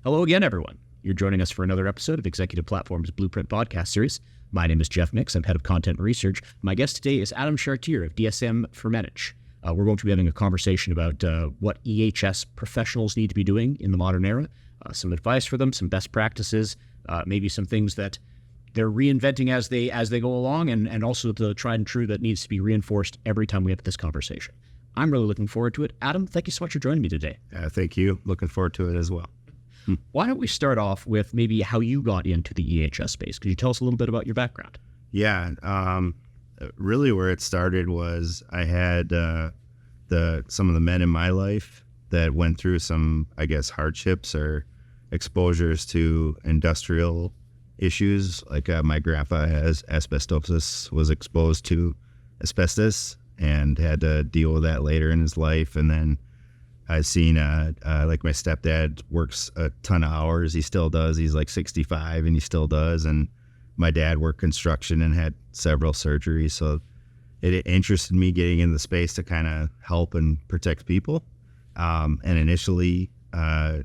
Hello again, everyone. You're joining us for another episode of Executive Platform's Blueprint podcast series. My name is Geoff Micks. I'm head of content and research. My guest today is Adam Chartier of DSM-Firmenich. We're going to be having a conversation about what EHS professionals need to be doing in the modern era, some advice for them, some best practices, maybe some things that they're reinventing as they go along, and also the tried and true that needs to be reinforced every time we have this conversation. I'm really looking forward to it. Adam, thank you so much for joining me today. Thank you. Looking forward to it as well. Why don't we start off with maybe how you got into the EHS space? Could you tell us a little bit about your background? Yeah. Really where it started was I had some of the men in my life that went through some, I guess, hardships or exposures to industrial issues. Like my grandpa has asbestosis, was exposed to asbestos and had to deal with that later in his life. And then I've seen, like my stepdad works a ton of hours. He still does. He's like 65 and he still does. And my dad worked construction and had several surgeries. So it interested me getting in the space to kind of help and protect people. And initially, I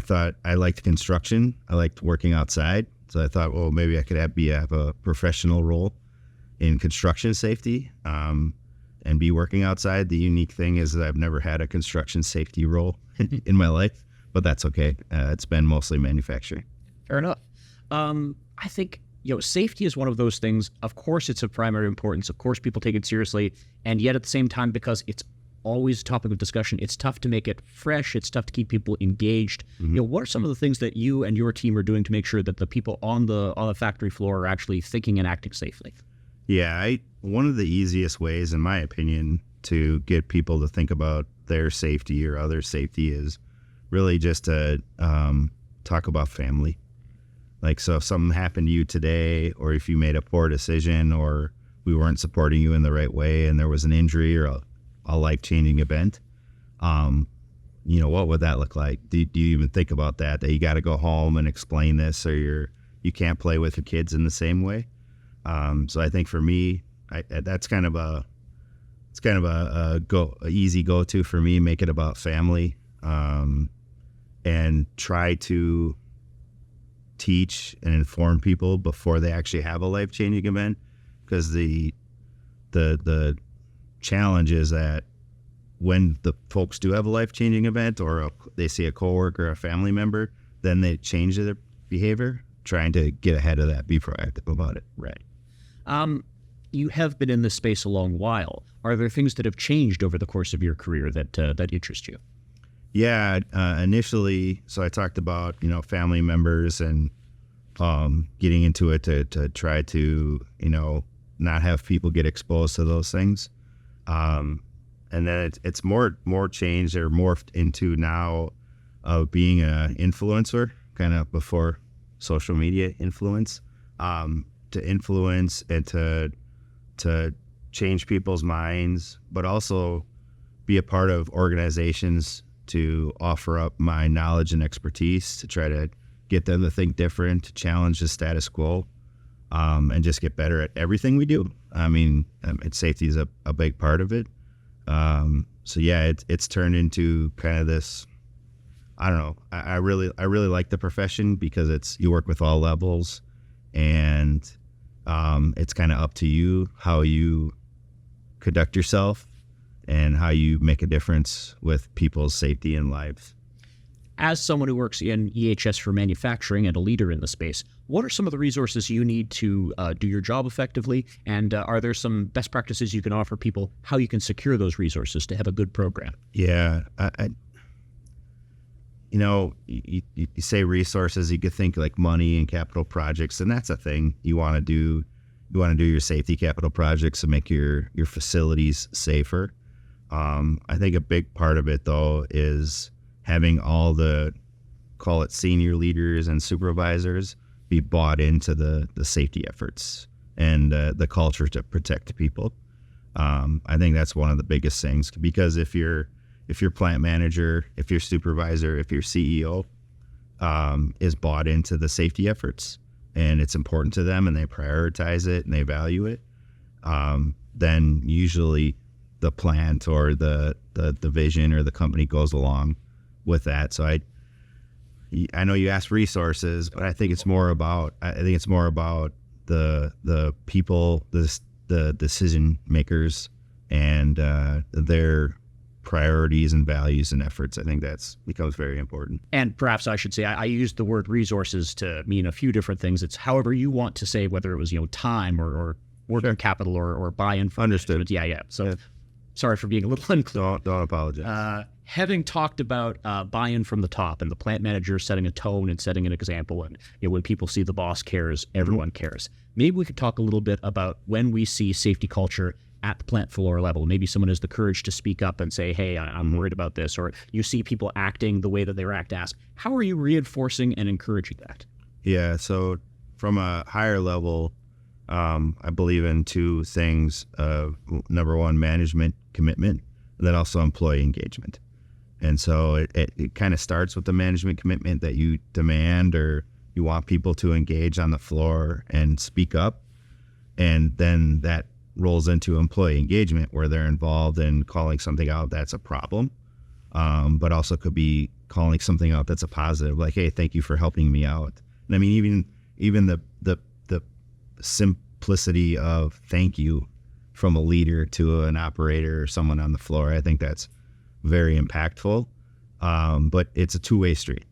thought I liked construction. I liked working outside. So I thought, well, maybe I could have a professional role in construction safety. And be working outside. The unique thing is that I've never had a construction safety role in my life, but that's okay. It's been mostly manufacturing. Fair enough. I think, safety is one of those things. Of course, it's of primary importance. Of course, people take it seriously. And yet at the same time, because it's always a topic of discussion, it's tough to make it fresh. It's tough to keep people engaged. Mm-hmm. What are some of the things that you and your team are doing to make sure that the people on the factory floor are actually thinking and acting safely? Yeah, one of the easiest ways, in my opinion, to get people to think about their safety or other safety is really just to talk about family. Like, so if something happened to you today, or if you made a poor decision, or we weren't supporting you in the right way, and there was an injury or a life-changing event, what would that look like? Do you even think about that you got to go home and explain this, or you can't play with the kids in the same way? So I think for me, that's kind of a easy go-to for me. Make it about family, and try to teach and inform people before they actually have a life-changing event. Because the challenge is that when the folks do have a life-changing event, or they see a coworker or a family member, then they change their behavior, trying to get ahead of that, be proactive about it. Right. You have been in this space a long while. Are there things that have changed over the course of your career that interest you? Yeah, initially, so I talked about, family members and getting into it to try to, not have people get exposed to those things. And then it's more changed or morphed into now of being an influencer, kind of before social media influence, to influence and to change people's minds, but also be a part of organizations to offer up my knowledge and expertise to try to get them to think different, to challenge the status quo, and just get better at everything we do. I mean, safety is a big part of it. So yeah, it's turned into kind of this, I don't know, I really like the profession because you work with all levels, and it's kind of up to you how you conduct yourself and how you make a difference with people's safety and lives. As someone who works in EHS for manufacturing and a leader in the space, what are some of the resources you need to do your job effectively? And are there some best practices you can offer people how you can secure those resources to have a good program? Yeah, you say resources, you could think like money and capital projects, and that's a thing you want to do. You want to do your safety capital projects to make your facilities safer. I think a big part of it, though, is having all the, call it senior leaders and supervisors, be bought into the safety efforts and the culture to protect people. I think that's one of the biggest things, because if your plant manager, if your supervisor, if your CEO is bought into the safety efforts and it's important to them and they prioritize it and they value it, then usually the plant or the division or the company goes along with that. So I know you asked resources, but I think it's more about the people, the decision makers, and their priorities and values and efforts. I think that's becomes very important. And perhaps I should say, I used the word resources to mean a few different things. It's however you want to say, whether it was, time or working capital or buy-in. Understood. Yeah. So sorry for being a little unclear. Don't apologize. Having talked about buy-in from the top and the plant manager setting a tone and setting an example, and when people see the boss cares, everyone cares. Maybe we could talk a little bit about when we see safety culture at the plant floor level. Maybe someone has the courage to speak up and say, hey, I'm worried about this, or you see people acting the way that they act. Ask, how are you reinforcing and encouraging that? Yeah, so from a higher level, I believe in two things. Number one, management commitment, and then also employee engagement. And so it kind of starts with the management commitment that you demand or you want people to engage on the floor and speak up. And then that rolls into employee engagement where they're involved in calling something out that's a problem, but also could be calling something out that's a positive, like, hey, thank you for helping me out. And I mean, even the simplicity of thank you from a leader to an operator or someone on the floor, I think that's very impactful. But it's a two-way street.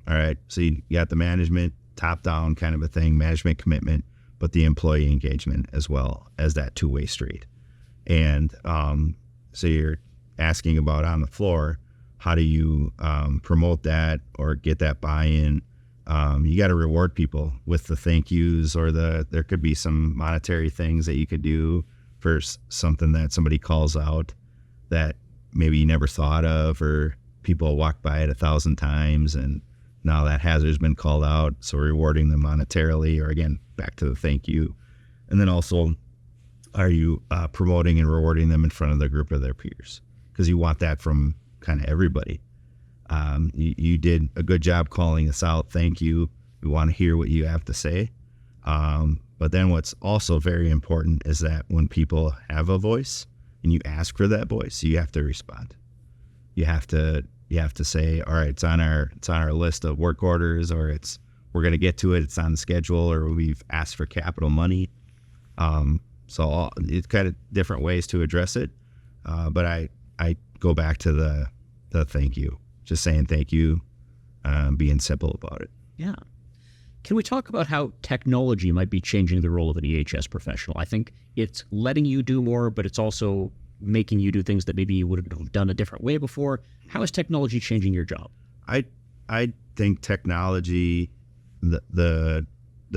All right. So you got the management top-down kind of a thing, management commitment, but the employee engagement as well as that two-way street. And so you're asking about on the floor, how do you promote that or get that buy-in? You got to reward people with the thank yous, or there could be some monetary things that you could do for something that somebody calls out that maybe you never thought of, or people walk by it 1,000 times and now that hazard's been called out, so rewarding them monetarily, or again, back to the thank you. And then also, are you promoting and rewarding them in front of the group of their peers? Because you want that from kind of everybody. You did a good job calling us out. Thank you. We want to hear what you have to say. But then what's also very important is that when people have a voice and you ask for that voice, you have to respond. You have to say, all right, it's on our list of work orders, or we're going to get to it. It's on the schedule, or we've asked for capital money. So it's kind of different ways to address it. But I go back to the thank you, just saying thank you, being simple about it. Yeah. Can we talk about how technology might be changing the role of an EHS professional? I think it's letting you do more, but it's also making you do things that maybe you would have done a different way before. How is technology changing your job? I think technology, the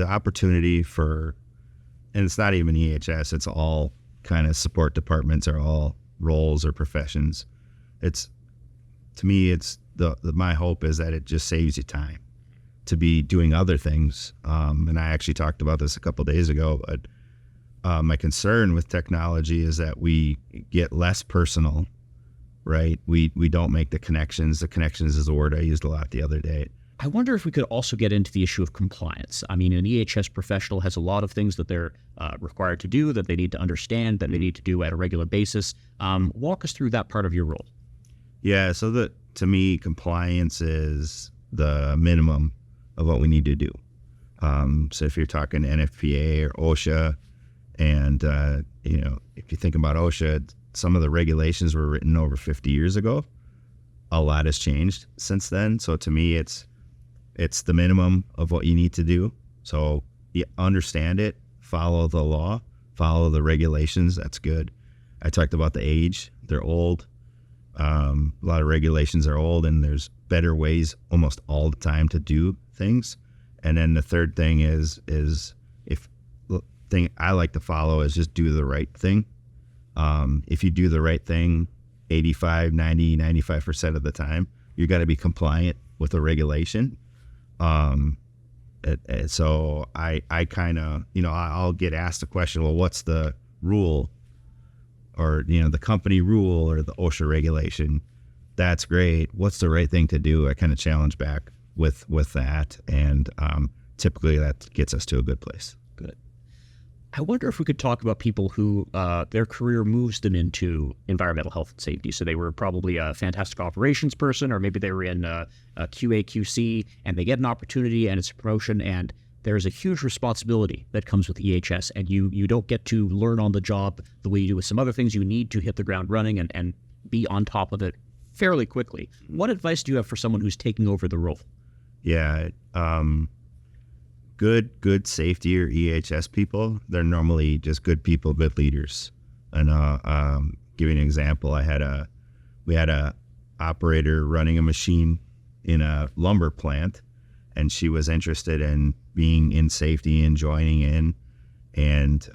opportunity for, and it's not even EHS, it's all kind of support departments or all roles or professions. To me, my hope is that it just saves you time to be doing other things. And I actually talked about this a couple of days ago, but my concern with technology is that we get less personal, right? We don't make the connections. The connections is a word I used a lot the other day. I wonder if we could also get into the issue of compliance. I mean, an EHS professional has a lot of things that they're required to do, that they need to understand, that they need to do at a regular basis. Walk us through that part of your role. Yeah, so to me, compliance is the minimum of what we need to do. So if you're talking NFPA or OSHA, and if you think about OSHA, some of the regulations were written over 50 years ago. A lot has changed since then. So to me, it's the minimum of what you need to do. So you understand it, follow the law, follow the regulations. That's good. I talked about the age. They're old. A lot of regulations are old, and there's better ways almost all the time to do things. And then the third thing is if the thing I like to follow is just do the right thing. If you do the right thing 85, 90, 95% of the time, you got to be compliant with the regulation. So I kind of, I'll get asked the question, well, what's the rule, or, the company rule or the OSHA regulation? That's great. What's the right thing to do? I kind of challenge back with that. And typically that gets us to a good place. Good. I wonder if we could talk about people who their career moves them into environmental health and safety. So they were probably a fantastic operations person, or maybe they were in QA, QC, and they get an opportunity and it's a promotion, and there's a huge responsibility that comes with EHS, and you don't get to learn on the job the way you do with some other things. You need to hit the ground running and be on top of it fairly quickly. What advice do you have for someone who's taking over the role? Yeah, good safety or EHS people, they're normally just good people, good leaders. And give you an example, we had a operator running a machine in a lumber plant, and she was interested in being in safety and joining in. And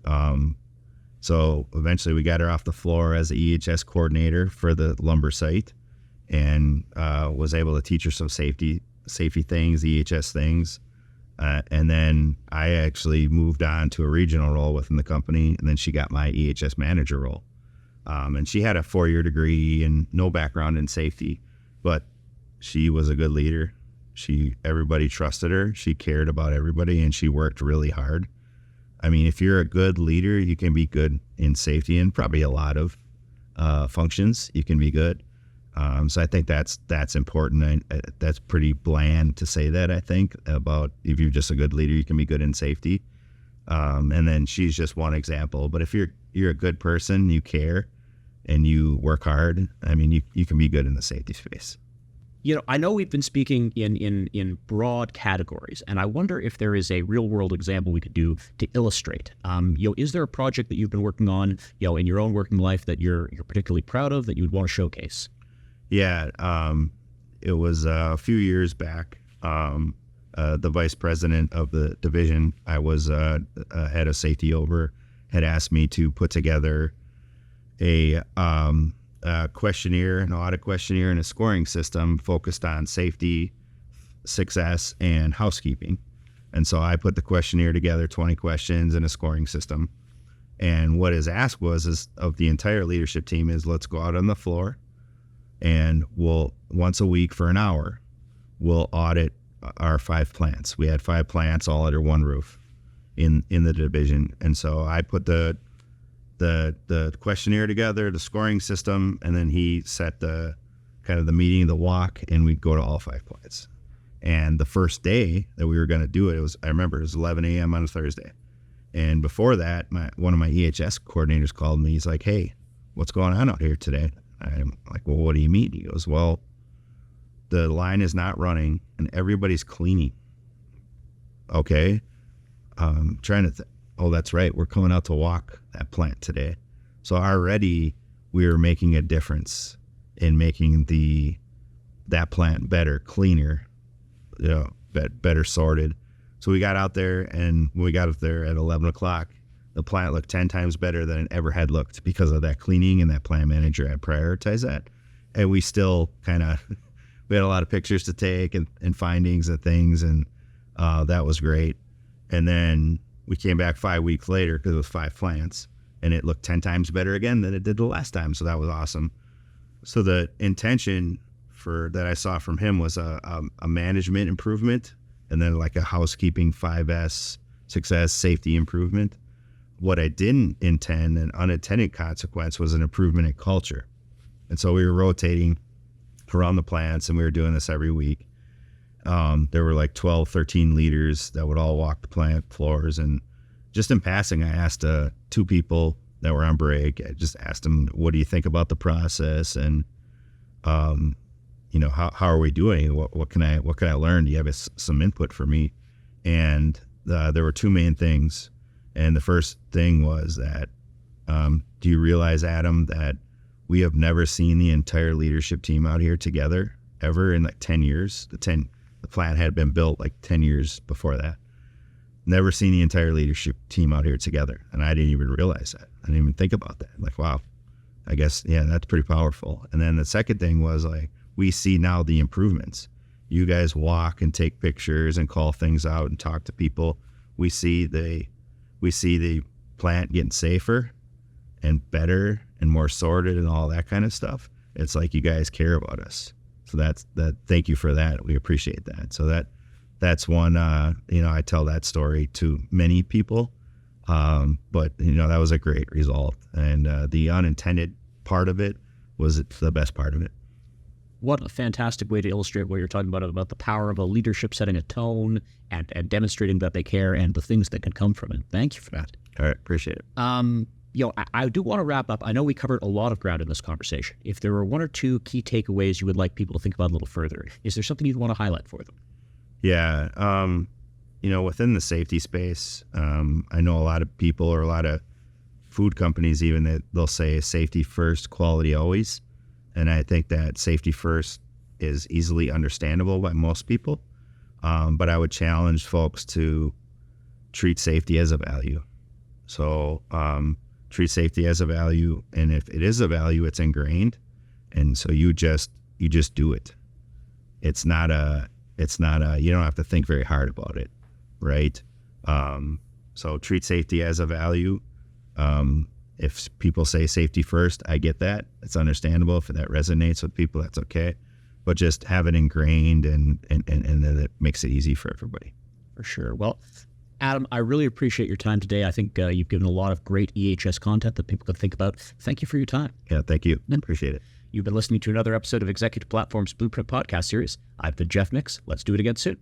so eventually we got her off the floor as the EHS coordinator for the lumber site, and was able to teach her some safety things, EHS things. And then I actually moved on to a regional role within the company, and then she got my EHS Manager role. And she had a 4-year degree and no background in safety, but she was a good leader. Everybody trusted her. She cared about everybody, and she worked really hard. I mean, if you're a good leader, you can be good in safety, and probably a lot of functions you can be good. So I think that's important. That's pretty bland to say that, I think, about if you're just a good leader, you can be good in safety. And then she's just one example. But if you're a good person, you care, and you work hard, I mean, you can be good in the safety space. You know, I know we've been speaking in broad categories, and I wonder if there is a real world example we could do to illustrate. Is there a project that you've been working on, in your own working life that you're particularly proud of that you would want to showcase? Yeah, it was a few years back. The vice president of the division I was head of safety over had asked me to put together a questionnaire, an audit questionnaire, and a scoring system focused on safety, success, and housekeeping. And so I put the questionnaire together, 20 questions, and a scoring system. And what his ask was of the entire leadership team is, let's go out on the floor, and we'll once a week for an hour, we'll audit our 5 plants. We had 5 plants all under one roof in the division. And so I put the questionnaire together, the scoring system, and then he set the kind of the meeting, the walk, and we'd go to all 5 plants. And the first day that we were going to do it, I remember it was 11 a.m. on a Thursday. And before that, one of my EHS coordinators called me. He's like, "Hey, what's going on out here today?" I'm like, "Well, what do you mean?" He goes, "Well, the line is not running and everybody's cleaning." Okay. Trying to oh, that's right. We're coming out to walk that plant today. So already we were making a difference in making that plant better, cleaner, better sorted. So we got out there, and when we got up there at 11 o'clock, the plant looked 10 times better than it ever had looked because of that cleaning, and that plant manager had prioritized that. And we still we had a lot of pictures to take and findings and things, and that was great. And then we came back 5 weeks later because it was 5 plants, and it looked 10 times better again than it did the last time. So that was awesome. So the intention that I saw from him was a management improvement, and then like a housekeeping 5S success safety improvement. What I didn't intend, an unintended consequence, was an improvement in culture. And so we were rotating around the plants, and we were doing this every week. There were like 12, 13 leaders that would all walk the plant floors. And just in passing, I asked 2 people that were on break, I just asked them, "What do you think about the process? And, how are we doing? What can I learn? Do you have some input for me?" And there were 2 main things. And the first thing was that, do you realize, Adam, that we have never seen the entire leadership team out here together ever in like 10 years? The plant had been built like 10 years before that. Never seen the entire leadership team out here together. And I didn't even realize that. I didn't even think about that. Like, wow, I guess, yeah, that's pretty powerful. And then the second thing was, like, we see now the improvements. You guys walk and take pictures and call things out and talk to people. We see the plant getting safer and better and more sorted and all that kind of stuff. It's like you guys care about us. So thank you for that. We appreciate that. So that's one, I tell that story to many people, But that was a great result, and the unintended part of it was the best part of it. What a fantastic way to illustrate what you're talking about the power of a leadership setting a tone and demonstrating that they care and the things that can come from it. Thank you for that. All right, appreciate it. I do want to wrap up. I know we covered a lot of ground in this conversation. If there were one or two key takeaways you would like people to think about a little further, is there something you'd want to highlight for them? Yeah. Within the safety space, I know a lot of people or a lot of food companies even that they'll say safety first, quality always. And I think that safety first is easily understandable by most people. But I would challenge folks to treat safety as a value. So treat safety as a value. And if it is a value, it's ingrained. And so you just do it. It's not you don't have to think very hard about it. Right. So treat safety as a value. If people say safety first, I get that. It's understandable. If that resonates with people, that's okay. But just have it ingrained and then it makes it easy for everybody. For sure. Well, Adam, I really appreciate your time today. I think you've given a lot of great EHS content that people can think about. Thank you for your time. Yeah, thank you. Appreciate it. You've been listening to another episode of Executive Platform's Blueprint Podcast Series. I've been Geoff Micks. Let's do it again soon.